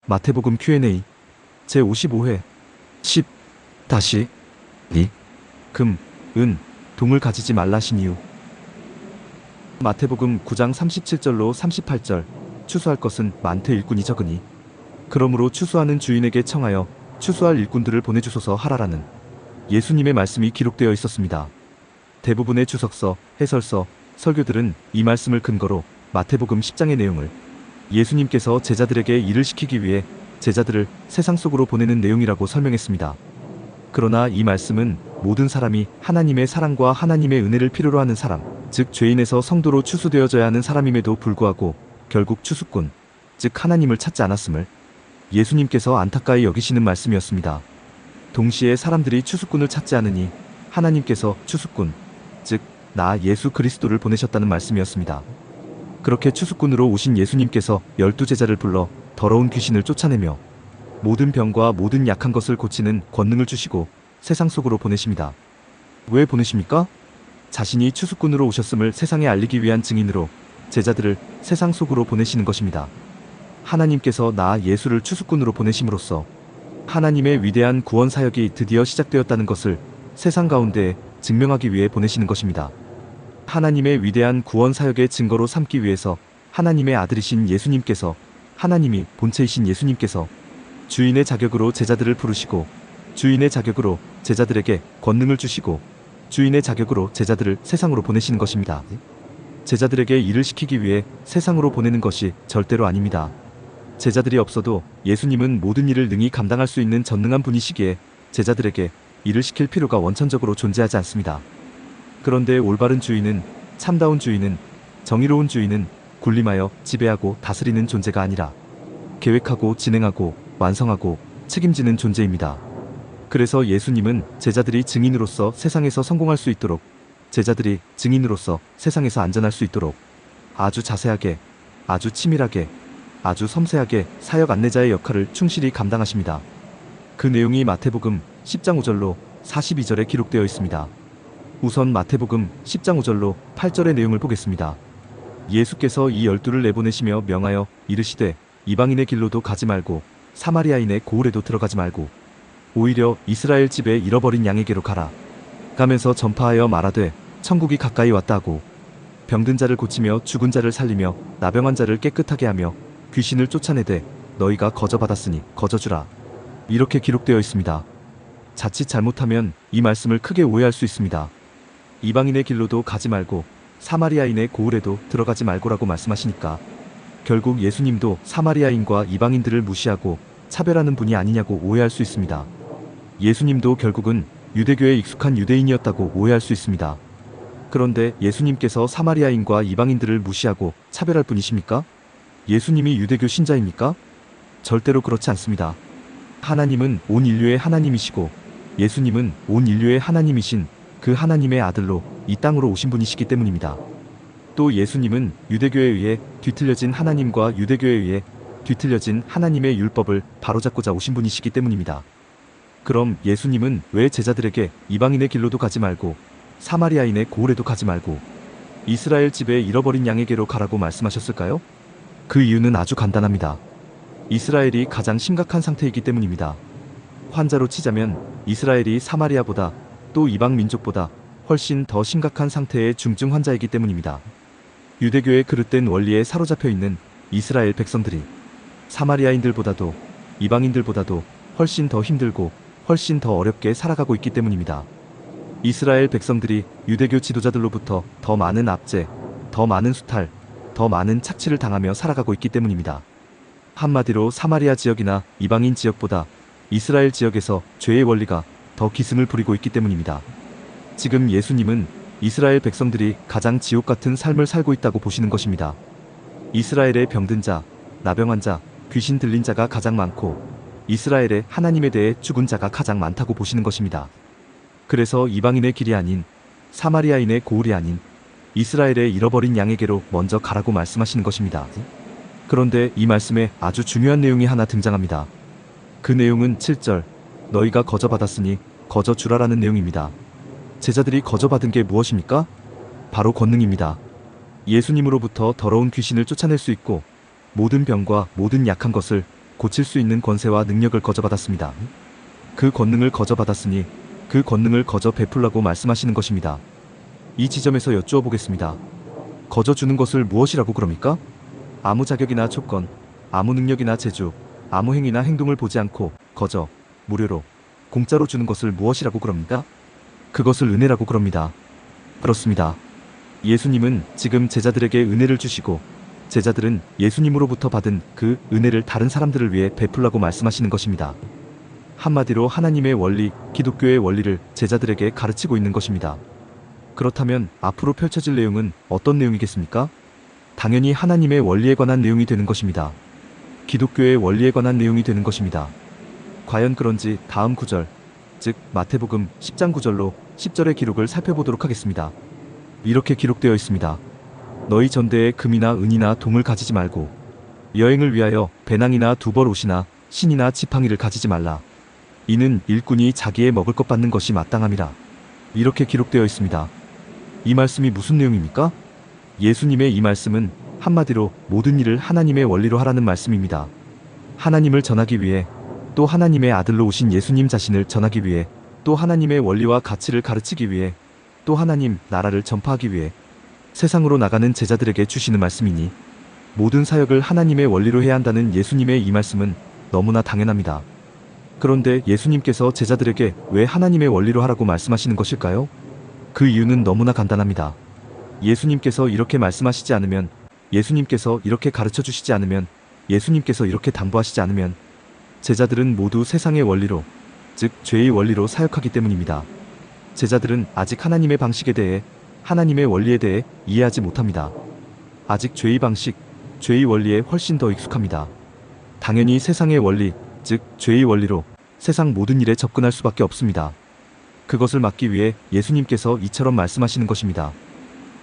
마태복음 Q&A 제55회 10. 다시 니, 금, 은, 동을 가지지 말라신 이유. 마태복음 9장 37절로 38절 추수할 것은 많되 일꾼이 적으니 그러므로 추수하는 주인에게 청하여 추수할 일꾼들을 보내주소서 하라라는 예수님의 말씀이 기록되어 있었습니다. 대부분의 주석서, 해설서, 설교들은 이 말씀을 근거로 마태복음 10장의 내용을 예수님께서 제자들에게 일을 시키기 위해 제자들을 세상 속으로 보내는 내용이라고 설명했습니다. 그러나 이 말씀은 모든 사람이 하나님의 사랑과 하나님의 은혜를 필요로 하는 사람, 즉 죄인에서 성도로 추수되어져야 하는 사람임에도 불구하고 결국 추수꾼, 즉 하나님을 찾지 않았음을 예수님께서 안타까이 여기시는 말씀이었습니다. 동시에 사람들이 추수꾼을 찾지 않으니 하나님께서 추수꾼, 즉 나 예수 그리스도를 보내셨다는 말씀이었습니다. 그렇게 추수꾼으로 오신 예수님께서 12제자를 불러 더러운 귀신을 쫓아내며 모든 병과 모든 약한 것을 고치는 권능을 주시고 세상 속으로 보내십니다. 왜 보내십니까? 자신이 추수꾼으로 오셨음을 세상에 알리기 위한 증인으로 제자들을 세상 속으로 보내시는 것입니다. 하나님께서 나 예수를 추수꾼으로 보내심으로써 하나님의 위대한 구원 사역이 드디어 시작되었다는 것을 세상 가운데에 증명하기 위해 보내시는 것입니다. 하나님의 위대한 구원 사역의 증거로 삼기 위해서 하나님의 아들이신 예수님께서, 하나님이 본체이신 예수님께서 주인의 자격으로 제자들을 부르시고 주인의 자격으로 제자들에게 권능을 주시고 주인의 자격으로 제자들을 세상으로 보내시는 것입니다. 제자들에게 일을 시키기 위해 세상으로 보내는 것이 절대로 아닙니다. 제자들이 없어도 예수님은 모든 일을 능히 감당할 수 있는 전능한 분이시기에 제자들에게 일을 시킬 필요가 원천적으로 존재하지 않습니다. 그런데 올바른 주인은, 참다운 주인은, 정의로운 주인은 군림하여 지배하고 다스리는 존재가 아니라 계획하고 진행하고 완성하고 책임지는 존재입니다. 그래서 예수님은 제자들이 증인으로서 세상에서 성공할 수 있도록, 제자들이 증인으로서 세상에서 안전할 수 있도록 아주 자세하게, 아주 치밀하게, 아주 섬세하게 사역 안내자의 역할을 충실히 감당하십니다. 그 내용이 마태복음 10장 5절로 42절에 기록되어 있습니다. 우선 마태복음 10장 5절로 8절의 내용을 보겠습니다. 예수께서 이 12를 내보내시며 명하여 이르시되 이방인의 길로도 가지 말고 사마리아인의 고을에도 들어가지 말고 오히려 이스라엘 집에 잃어버린 양에게로 가라. 가면서 전파하여 말하되 천국이 가까이 왔다 하고 병든 자를 고치며 죽은 자를 살리며 나병한 자를 깨끗하게 하며 귀신을 쫓아내되 너희가 거저받았으니 거저주라. 이렇게 기록되어 있습니다. 자칫 잘못하면 이 말씀을 크게 오해할 수 있습니다. 이방인의 길로도 가지 말고 사마리아인의 고을에도 들어가지 말고라고 말씀하시니까 결국 예수님도 사마리아인과 이방인들을 무시하고 차별하는 분이 아니냐고 오해할 수 있습니다. 예수님도 결국은 유대교에 익숙한 유대인이었다고 오해할 수 있습니다. 그런데 예수님께서 사마리아인과 이방인들을 무시하고 차별할 분이십니까? 예수님이 유대교 신자입니까? 절대로 그렇지 않습니다. 하나님은 온 인류의 하나님이시고 예수님은 온 인류의 하나님이신 그 하나님의 아들로 이 땅으로 오신 분이시기 때문입니다. 또 예수님은 유대교에 의해 뒤틀려진 하나님과 유대교에 의해 뒤틀려진 하나님의 율법을 바로잡고자 오신 분이시기 때문입니다. 그럼 예수님은 왜 제자들에게 이방인의 길로도 가지 말고 사마리아인의 고을에도 가지 말고 이스라엘 집에 잃어버린 양에게로 가라고 말씀하셨을까요? 그 이유는 아주 간단합니다. 이스라엘이 가장 심각한 상태이기 때문입니다. 환자로 치자면 이스라엘이 사마리아보다 또 이방 민족보다 훨씬 더 심각한 상태의 중증 환자이기 때문입니다. 유대교의 그릇된 원리에 사로잡혀 있는 이스라엘 백성들이 사마리아인들보다도 이방인들보다도 훨씬 더 힘들고 훨씬 더 어렵게 살아가고 있기 때문입니다. 이스라엘 백성들이 유대교 지도자들로부터 더 많은 압제, 더 많은 수탈, 더 많은 착취를 당하며 살아가고 있기 때문입니다. 한마디로 사마리아 지역이나 이방인 지역보다 이스라엘 지역에서 죄의 원리가 더 기승을 부리고 있기 때문입니다. 지금 예수님은 이스라엘 백성들이 가장 지옥 같은 삶을 살고 있다고 보시는 것입니다. 이스라엘의 병든 자, 나병한 자, 귀신 들린 자가 가장 많고 이스라엘의 하나님에 대해 죽은 자가 가장 많다고 보시는 것입니다. 그래서 이방인의 길이 아닌 사마리아인의 고을이 아닌 이스라엘의 잃어버린 양에게로 먼저 가라고 말씀하시는 것입니다. 그런데 이 말씀에 아주 중요한 내용이 하나 등장합니다. 그 내용은 7절 너희가 거저받았으니 거저주라라는 내용입니다. 제자들이 거저받은 게 무엇입니까? 바로 권능입니다. 예수님으로부터 더러운 귀신을 쫓아낼 수 있고 모든 병과 모든 약한 것을 고칠 수 있는 권세와 능력을 거저받았습니다. 그 권능을 거저받았으니 그 권능을 거저 베풀라고 말씀하시는 것입니다. 이 지점에서 여쭈어 보겠습니다. 거저 주는 것을 무엇이라고 그럽니까? 아무 자격이나 조건, 아무 능력이나 재주, 아무 행위나 행동을 보지 않고 거저, 무료로, 공짜로 주는 것을 무엇이라고 그럽니까? 그것을 은혜라고 그럽니다. 그렇습니다. 예수님은 지금 제자들에게 은혜를 주시고 제자들은 예수님으로부터 받은 그 은혜를 다른 사람들을 위해 베풀라고 말씀하시는 것입니다. 한마디로 하나님의 원리, 기독교의 원리를 제자들에게 가르치고 있는 것입니다. 그렇다면 앞으로 펼쳐질 내용은 어떤 내용이겠습니까? 당연히 하나님의 원리에 관한 내용이 되는 것입니다. 기독교의 원리에 관한 내용이 되는 것입니다. 과연 그런지 다음 구절, 즉 마태복음 10장 9절로 10절의 기록을 살펴보도록 하겠습니다. 이렇게 기록되어 있습니다. 너희 전대에 금이나 은이나 동을 가지지 말고 여행을 위하여 배낭이나 두벌 옷이나 신이나 지팡이를 가지지 말라. 이는 일꾼이 자기의 먹을 것 받는 것이 마땅함이라. 이렇게 기록되어 있습니다. 이 말씀이 무슨 내용입니까? 예수님의 이 말씀은 한마디로 모든 일을 하나님의 원리로 하라는 말씀입니다. 하나님을 전하기 위해, 또 하나님의 아들로 오신 예수님 자신을 전하기 위해, 또 하나님의 원리와 가치를 가르치기 위해, 또 하나님 나라를 전파하기 위해 세상으로 나가는 제자들에게 주시는 말씀이니 모든 사역을 하나님의 원리로 해야 한다는 예수님의 이 말씀은 너무나 당연합니다. 그런데 예수님께서 제자들에게 왜 하나님의 원리로 하라고 말씀하시는 것일까요? 그 이유는 너무나 간단합니다. 예수님께서 이렇게 말씀하시지 않으면, 예수님께서 이렇게 가르쳐 주시지 않으면, 예수님께서 이렇게 당부하시지 않으면 제자들은 모두 세상의 원리로, 즉 죄의 원리로 사역하기 때문입니다. 제자들은 아직 하나님의 방식에 대해, 하나님의 원리에 대해 이해하지 못합니다. 아직 죄의 방식, 죄의 원리에 훨씬 더 익숙합니다. 당연히 세상의 원리, 즉 죄의 원리로 세상 모든 일에 접근할 수밖에 없습니다. 그것을 막기 위해 예수님께서 이처럼 말씀하시는 것입니다.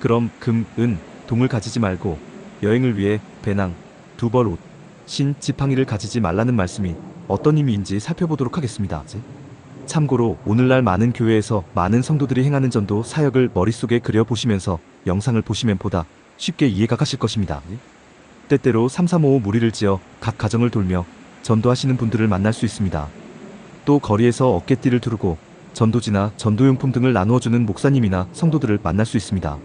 그럼 금, 은, 동을 가지지 말고 여행을 위해 배낭, 두벌 옷, 신, 지팡이를 가지지 말라는 말씀이 어떤 의미인지 살펴보도록 하겠습니다. 참고로 오늘날 많은 교회에서 많은 성도들이 행하는 전도 사역을 머릿속에 그려보시면서 영상을 보시면 보다 쉽게 이해가 가실 것입니다. 때때로 335 무리를 지어 각 가정을 돌며 전도하시는 분들을 만날 수 있습니다. 또 거리에서 어깨띠를 두르고 전도지나 전도용품 등을 나누어주는 목사님이나 성도들을 만날 수 있습니다.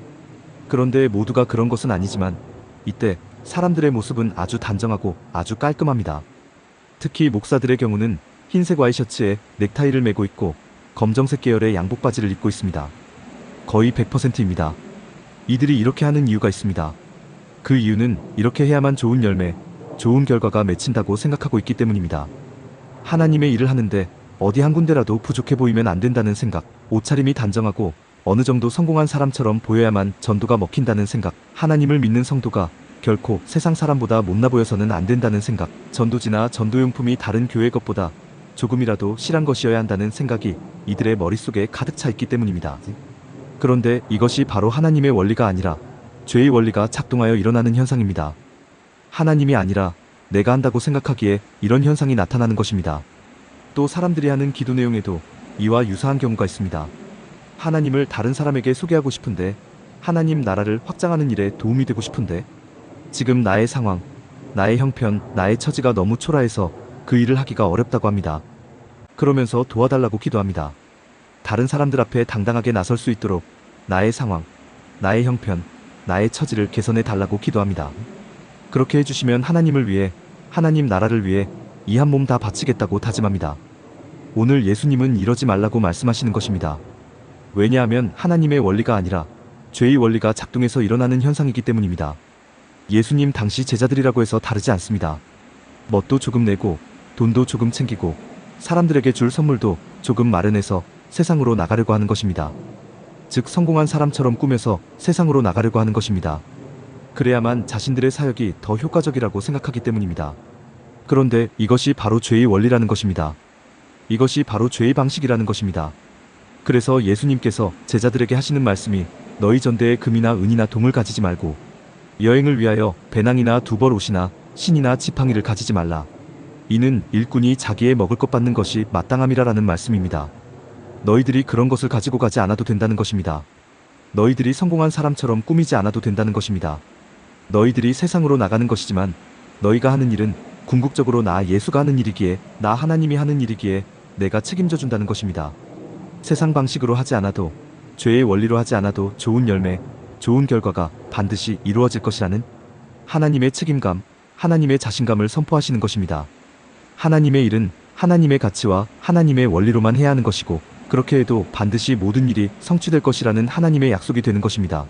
그런데 모두가 그런 것은 아니지만 이때 사람들의 모습은 아주 단정하고 아주 깔끔합니다. 특히 목사들의 경우는 흰색 와이셔츠에 넥타이를 메고 있고 검정색 계열의 양복 바지를 입고 있습니다. 거의 100%입니다. 이들이 이렇게 하는 이유가 있습니다. 그 이유는 이렇게 해야만 좋은 열매, 좋은 결과가 맺힌다고 생각하고 있기 때문입니다. 하나님의 일을 하는데 어디 한 군데라도 부족해 보이면 안 된다는 생각, 옷차림이 단정하고 어느 정도 성공한 사람처럼 보여야만 전도가 먹힌다는 생각, 하나님을 믿는 성도가 결코 세상 사람보다 못나 보여서는 안 된다는 생각, 전도지나 전도용품이 다른 교회 것보다 조금이라도 실한 것이어야 한다는 생각이 이들의 머릿속에 가득 차 있기 때문입니다. 그런데 이것이 바로 하나님의 원리가 아니라 죄의 원리가 작동하여 일어나는 현상입니다. 하나님이 아니라 내가 한다고 생각하기에 이런 현상이 나타나는 것입니다. 또 사람들이 하는 기도 내용에도 이와 유사한 경우가 있습니다. 하나님을 다른 사람에게 소개하고 싶은데, 하나님 나라를 확장하는 일에 도움이 되고 싶은데, 지금 나의 상황, 나의 형편, 나의 처지가 너무 초라해서 그 일을 하기가 어렵다고 합니다. 그러면서 도와달라고 기도합니다. 다른 사람들 앞에 당당하게 나설 수 있도록 나의 상황, 나의 형편, 나의 처지를 개선해 달라고 기도합니다. 그렇게 해주시면 하나님을 위해, 하나님 나라를 위해 이 한 몸 다 바치겠다고 다짐합니다. 오늘 예수님은 이러지 말라고 말씀하시는 것입니다. 왜냐하면 하나님의 원리가 아니라 죄의 원리가 작동해서 일어나는 현상이기 때문입니다. 예수님 당시 제자들이라고 해서 다르지 않습니다. 멋도 조금 내고 돈도 조금 챙기고 사람들에게 줄 선물도 조금 마련해서 세상으로 나가려고 하는 것입니다. 즉 성공한 사람처럼 꾸며서 세상으로 나가려고 하는 것입니다. 그래야만 자신들의 사역이 더 효과적이라고 생각하기 때문입니다. 그런데 이것이 바로 죄의 원리라는 것입니다. 이것이 바로 죄의 방식이라는 것입니다. 그래서 예수님께서 제자들에게 하시는 말씀이 너희 전대에 금이나 은이나 동을 가지지 말고 여행을 위하여 배낭이나 두벌 옷이나 신이나 지팡이를 가지지 말라. 이는 일꾼이 자기의 먹을 것 받는 것이 마땅함이라라는 말씀입니다. 너희들이 그런 것을 가지고 가지 않아도 된다는 것입니다. 너희들이 성공한 사람처럼 꾸미지 않아도 된다는 것입니다. 너희들이 세상으로 나가는 것이지만 너희가 하는 일은 궁극적으로 나 예수가 하는 일이기에, 나 하나님이 하는 일이기에 내가 책임져 준다는 것입니다. 세상 방식으로 하지 않아도, 죄의 원리로 하지 않아도 좋은 열매, 좋은 결과가 반드시 이루어질 것이라는 하나님의 책임감, 하나님의 자신감을 선포하시는 것입니다. 하나님의 일은 하나님의 가치와 하나님의 원리로만 해야 하는 것이고, 그렇게 해도 반드시 모든 일이 성취될 것이라는 하나님의 약속이 되는 것입니다.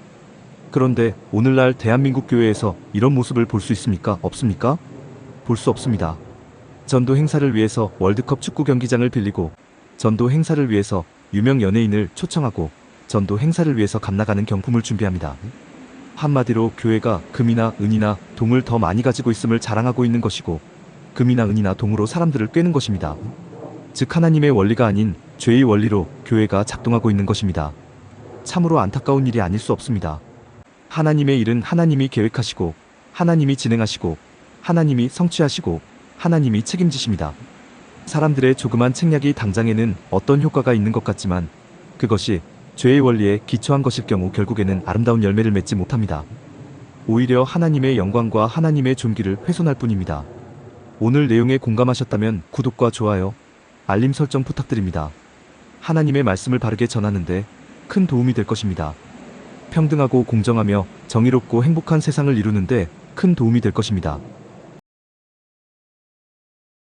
그런데 오늘날 대한민국 교회에서 이런 모습을 볼 수 있습니까? 없습니까? 볼 수 없습니다. 전도 행사를 위해서 월드컵 축구 경기장을 빌리고, 전도 행사를 위해서 유명 연예인을 초청하고, 전도 행사를 위해서 값나가는 경품을 준비합니다. 한마디로 교회가 금이나 은이나 동을 더 많이 가지고 있음을 자랑하고 있는 것이고, 금이나 은이나 동으로 사람들을 꿰는 것입니다. 즉 하나님의 원리가 아닌 죄의 원리로 교회가 작동하고 있는 것입니다. 참으로 안타까운 일이 아닐 수 없습니다. 하나님의 일은 하나님이 계획하시고, 하나님이 진행하시고, 하나님이 성취하시고, 하나님이 책임지십니다. 사람들의 조그만 책략이 당장에는 어떤 효과가 있는 것 같지만, 그것이 죄의 원리에 기초한 것일 경우 결국에는 아름다운 열매를 맺지 못합니다. 오히려 하나님의 영광과 하나님의 존귀를 훼손할 뿐입니다. 오늘 내용에 공감하셨다면 구독과 좋아요, 알림 설정 부탁드립니다. 하나님의 말씀을 바르게 전하는데 큰 도움이 될 것입니다. 평등하고 공정하며 정의롭고 행복한 세상을 이루는데 큰 도움이 될 것입니다.